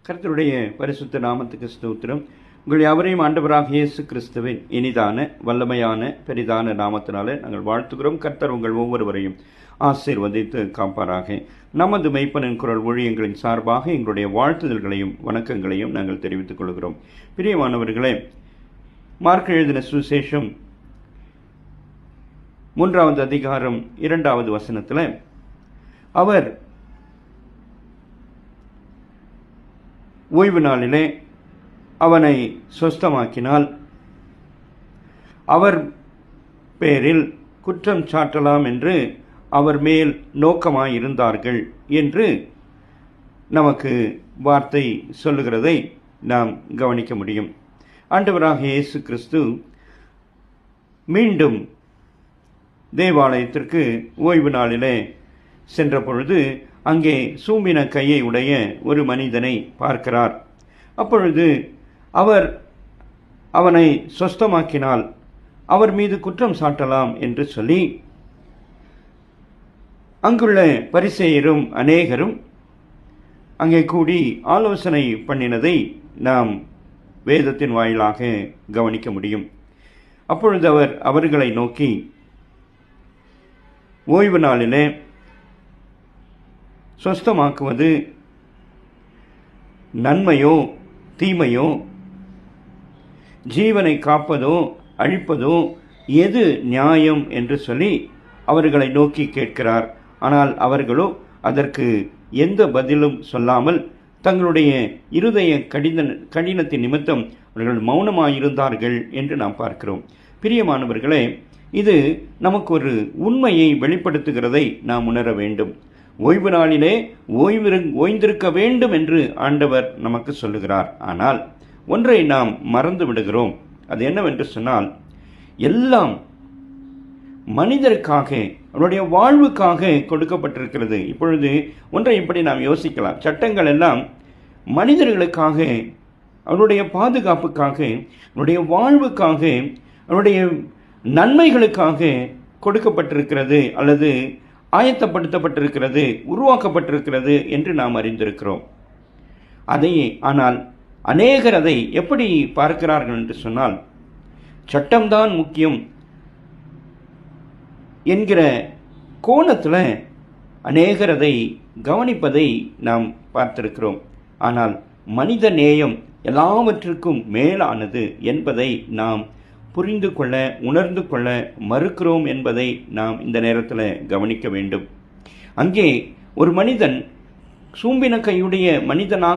கர்த்தருடைய பரிசுத்த நாமத்துக்கு ஸ்தோத்திரம். உங்கள் யாவரையும் ஆண்டவராக இயேசு கிறிஸ்துவின் இனிதான வல்லமையான பெரிதான நாமத்தினாலே நாங்கள் வாழ்த்துகிறோம். கர்த்தர் உங்கள் ஒவ்வொருவரையும் ஆசீர்வதித்து காப்பாராக. நமது மெய்ப்பனின் குரல் ஊழியங்களின் சார்பாக எங்களுடைய வாழ்த்துதல்களையும் வணக்கங்களையும் நாங்கள் தெரிவித்துக் கொள்கிறோம். பிரியமானவர்களே, மார்க் எழுதின சுவிசேஷம் 3வது அதிகாரம் 2வது வசனத்தில் அவர் ஓய்வு நாளிலே அவனை சொஸ்தமாக்கினால் அவர் பேரில் குற்றம் சாட்டலாம் என்று அவர் மேல் நோக்கமாயிருந்தார்கள் என்று நமக்கு வார்த்தை சொல்லுகிறதை நாம் கவனிக்க முடியும். ஆண்டவராக இயேசு கிறிஸ்து மீண்டும் தேவாலயத்திற்கு ஓய்வு நாளிலே சென்ற பொழுது அங்கே சூம்பின கையை உடைய ஒரு மனிதனை பார்க்கிறார். அப்பொழுது அவர் அவனை சொஸ்தமாக்கினால் அவர் மீது குற்றம் சாட்டலாம் என்று சொல்லி அங்குள்ள பரிசேயரும் அநேகரும் அங்கே கூடி ஆலோசனை பண்ணினதை நாம் வேதத்தின் வாயிலாக கவனிக்க முடியும். அப்பொழுது அவர் அவர்களை நோக்கி, ஓய்வு நாளிலே சொஸ்தமாக்குவது நன்மையோ தீமையோ, ஜீவனை காப்பதோ அழிப்பதோ எது நியாயம் என்று சொல்லி அவர்களை நோக்கி கேட்கிறார். ஆனால் அவர்களோ அதற்கு எந்த பதிலும் சொல்லாமல் தங்களுடைய இருதய கடினத்தின் நிமித்தம் அவர்கள் மௌனமாயிருந்தார்கள் என்று நாம் பார்க்கிறோம். பிரியமானவர்களே, இது நமக்கு ஒரு உண்மையை வெளிப்படுத்துகிறதை நாம் உணர வேண்டும். ஓய்வு நாளிலே ஓய்ந்திருக்க வேண்டும் என்று ஆண்டவர் நமக்கு சொல்லுகிறார். ஆனால் ஒன்றை நாம் மறந்து விடுகிறோம். அது என்னவென்று சொன்னால், எல்லாம் மனிதருக்காக, அவருடைய வாழ்வுக்காக கொடுக்கப்பட்டிருக்கிறது. இப்பொழுது ஒன்றை இப்படி நாம் யோசிக்கலாம். சட்டங்கள் எல்லாம் மனிதர்களுக்காக, அவருடைய பாதுகாப்புக்காக, அவருடைய வாழ்வுக்காக, அவருடைய நன்மைகளுக்காக கொடுக்கப்பட்டிருக்கிறது அல்லது ஆயத்தப்படுத்தப்பட்டிருக்கிறது, உருவாக்கப்பட்டிருக்கிறது என்று நாம் அறிந்திருக்கிறோம். ஆனால் அநேகர் அதை எப்படி பார்க்கிறார்கள் என்று சொன்னால், சட்டம்தான் முக்கியம் என்கிற கோணத்தில் அநேகர் அதை கவனிப்பதை நாம் பார்த்திருக்கிறோம். ஆனால் மனித நேயம் எல்லாவற்றிற்கும் மேலானது என்பதை நாம் புரிந்து கொள்ள, உணர்ந்து கொள்ள மறுக்கிறோம் என்பதை நாம் இந்த நேரத்தில் கவனிக்க வேண்டும். அங்கே ஒரு மனிதன் சூம்பின கையுடைய மனிதனாக